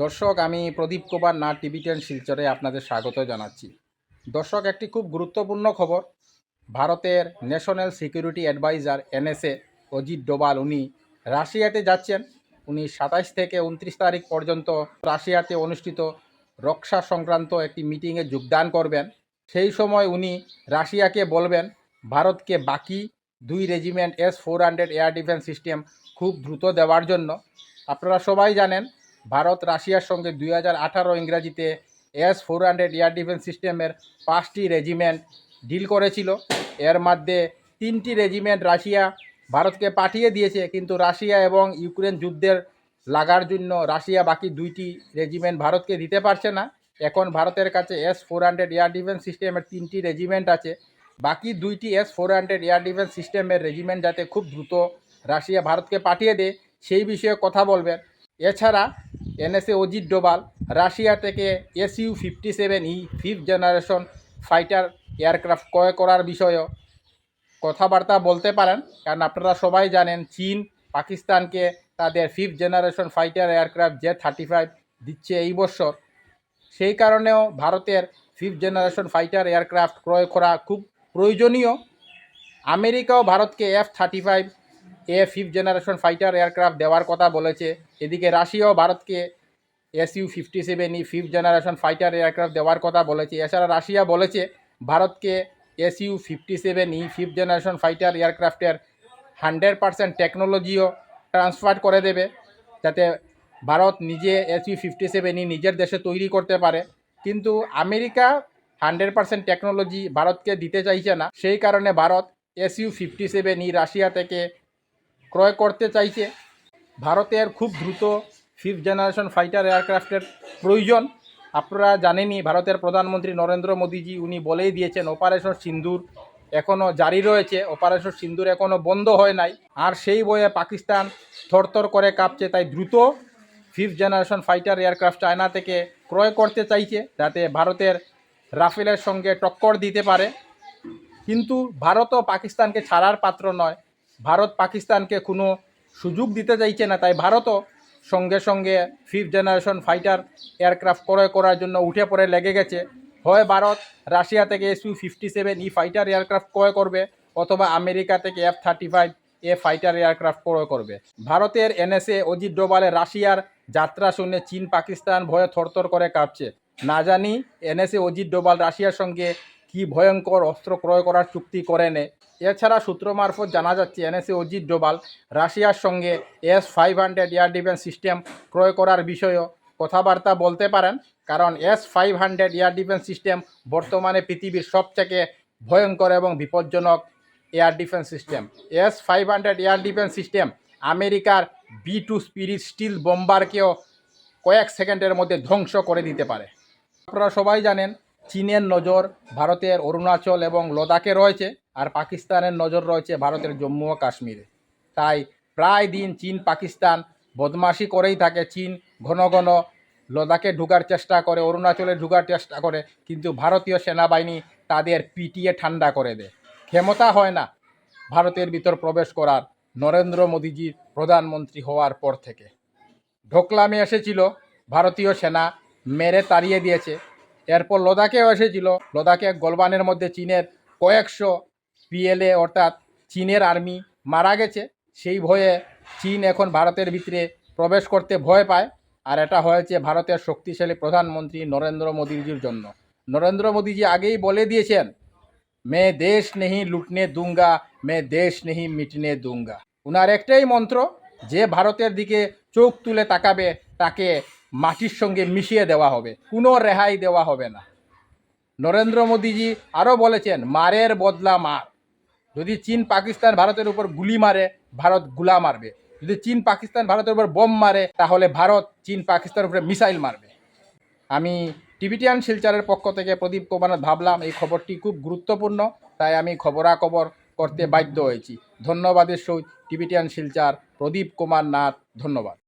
দর্শক, আমি প্রদীপ কুমার নাথ টিভি10 শিলচরে আপনাদের স্বাগত জানাচ্ছি। দর্শক, একটি খুব গুরুত্বপূর্ণ খবর। ভারতের national security adviser NSA Ajit Doval উনি রাশিয়াতে যাচ্ছেন। উনি 27 থেকে 29 তারিখ পর্যন্ত রাশিয়াতে অনুষ্ঠিত রক্ষা সংক্রান্ত একটি মিটিংয়ে যোগদান করবেন। সেই সময় উনি রাশিয়াকে বলবেন ভারতকে বাকি 2 regiment S-400 air defence system খুব দ্রুত দেওয়ার জন্য। আপনারা সবাই জানেন ভারত রাশিয়ার সঙ্গে 2018 ইংরাজিতে S-400 এয়ার ডিফেন্স সিস্টেমের 5টি রেজিমেন্ট ডিল করেছিল। এর মধ্যে 3টি রেজিমেন্ট রাশিয়া ভারতকে পাঠিয়ে দিয়েছে, কিন্তু রাশিয়া এবং ইউক্রেন যুদ্ধের লাগার জন্য রাশিয়া বাকি 2টি রেজিমেন্ট ভারতকে দিতে পারছে না। এখন ভারতের কাছে S-400 এয়ার ডিফেন্স সিস্টেমের 3টি রেজিমেন্ট আছে। বাকি 2টি S-400 এয়ার ডিফেন্স সিস্টেমের রেজিমেন্ট যাতে খুব দ্রুত রাশিয়া ভারতকে পাঠিয়ে দেয় সেই বিষয়ে কথা বলবেন। এছাড়া এনএসএ অজিত ডোভাল রাশিয়া থেকে Su-57E 5th generation fighter aircraft ক্রয় করার বিষয়েও কথাবার্তা বলতে পারেন। কারণ আপনারা সবাই জানেন চীন পাকিস্তানকে তাদের 5th generation fighter aircraft J-35 দিচ্ছে এই বছর। সেই কারণেও ভারতের 5th জেনারেশন ফাইটার এয়ারক্রাফট ক্রয় করা খুব প্রয়োজনীয়। আমেরিকাও ভারতকে F-35A 5th generation fighter aircraft দেওয়ার কথা বলেছে। এদিকে রাশিয়াও ভারতকে Su-57E 5th generation fighter aircraft দেওয়ার কথা বলেছে। এছাড়া রাশিয়া বলেছে ভারতকে Su-57E 5th জেনারেশন ফাইটার এয়ারক্রাফটের 100% টেকনোলজিও ট্রান্সফার করে দেবে, যাতে ভারত নিজে Su-57E নিজের দেশে তৈরি করতে পারে। কিন্তু আমেরিকা 100% টেকনোলজি ভারতকে দিতে চাইছে না। সেই কারণে ভারত Su-57E রাশিয়া থেকে ক্রয় করতে চাইছে। ভারতের খুব দ্রুত 5th জেনারেশন ফাইটার এয়ারক্রাফটের প্রয়োজন। আপনারা জানেনই ভারতের প্রধানমন্ত্রী নরেন্দ্র মোদীজি উনি বলেই দিয়েছেন অপারেশন সিন্দুর এখনও জারি রয়েছে, অপারেশন সিন্দুর এখনও বন্ধ হয় নাই। আর সেই বয়ে পাকিস্তান থরথর করে কাঁপছে, তাই দ্রুত 5th generation fighter aircraft China থেকে ক্রয় করতে চাইছে, যাতে ভারতের রাফেলের সঙ্গে টক্কর দিতে পারে। কিন্তু ভারতও পাকিস্তানকে ছাড়ার পাত্র নয়। ভারত পাকিস্তানকে কোনো সুযোগ দিতে চাইছে না, তাই ভারতও সঙ্গে সঙ্গে 5th জেনারেশন ফাইটার এয়ারক্রাফট ক্রয় করার জন্য উঠে পড়ে লেগে গেছে। হয় ভারত রাশিয়া থেকে Su-57E ফাইটার এয়ারক্রাফট ক্রয় করবে, অথবা আমেরিকা থেকে F-35A ফাইটার এয়ারক্রাফট ক্রয় করবে। ভারতের এনএসএ অজিত ডোভালের রাশিয়ার যাত্রা শুনে চীন পাকিস্তান ভয়ে থরথর করে কাঁপছে। না জানি এনএসএ অজিত ডোভাল রাশিয়ার সঙ্গে কি ভয়ঙ্কর অস্ত্র ক্রয় করার চুক্তি করে নেয়। এছাড়া সূত্র মারফত জানা যাচ্ছে এনএসএ অজিত ডোভাল রাশিয়ার সঙ্গে S-500 এয়ার ডিফেন্স সিস্টেম ক্রয় করার বিষয়েও কথাবার্তা বলতে পারেন। কারণ S-500 এয়ার ডিফেন্স সিস্টেম বর্তমানে পৃথিবীর সবথেকে ভয়ঙ্কর এবং বিপজ্জনক air defence system. S-500 air defence system আমেরিকার B-2 স্পিরিট স্টিল বোম্বারকেও কয়েক সেকেন্ডের মধ্যে ধ্বংস করে দিতে পারে। আপনারা সবাই জানেন চীনের নজর ভারতের অরুণাচল এবং লাদাখে রয়েছে, আর পাকিস্তানের নজর রয়েছে ভারতের জম্মু ও কাশ্মীরে। তাই প্রায় দিন চীন পাকিস্তান বদমাশি করেই থাকে। চীন ঘন ঘন লাদাখে ঢুকার চেষ্টা করে, অরুণাচলে ঢুকার চেষ্টা করে, কিন্তু ভারতীয় সেনাবাহিনী তাদের পিটিয়ে ঠান্ডা করে দেয়। ক্ষমতা হয় না ভারতের ভিতর প্রবেশ করার নরেন্দ্র মোদীজির প্রধানমন্ত্রী হওয়ার পর থেকে। ঢোকলামে এসেছিল, ভারতীয় সেনা মেরে তাড়িয়ে দিয়েছে। এরপর লাদাখেও এসেছিল, লাদাখে গোলবানের মধ্যে চীনের কয়েকশো PLA অর্থাৎ চীনের আর্মি মারা গেছে। সেই ভয়ে চীন এখন ভারতের ভিতরে প্রবেশ করতে ভয় পায়। আর এটা হয়েছে ভারতের শক্তিশালী প্রধানমন্ত্রী নরেন্দ্র মোদীজির জন্য। নরেন্দ্র মোদীজি আগেই বলে দিয়েছেন, মে দেশ নেহি লুটনে দুঙ্গা, মে দেশ নেহি মিটনে দুঙ্গা। উনার একটাই মন্ত্র, যে ভারতের দিকে চোখ তুলে তাকাবে তাকে মাটির সঙ্গে মিশিয়ে দেওয়া হবে, কোনো রেহাই দেওয়া হবে না। নরেন্দ্র মোদীজি আরও বলেছেন, মারের বদলা মার। যদি চীন পাকিস্তান ভারতের উপর গুলি মারে, ভারত গুলা মারবে। যদি চীন পাকিস্তান ভারতের উপর বোম মারে, তাহলে ভারত চীন পাকিস্তানের উপরে মিসাইল মারবে। আমি টিভি10 শিলচরের পক্ষ থেকে প্রদীপ কুমার ভাবলাম এই খবরটি খুব গুরুত্বপূর্ণ, তাই আমি খবরাখবর করতে বাধ্য হয়েছি। ধন্যবাদের সহিত টিভি10 শিলচর প্রদীপ কুমার নাথ, ধন্যবাদ।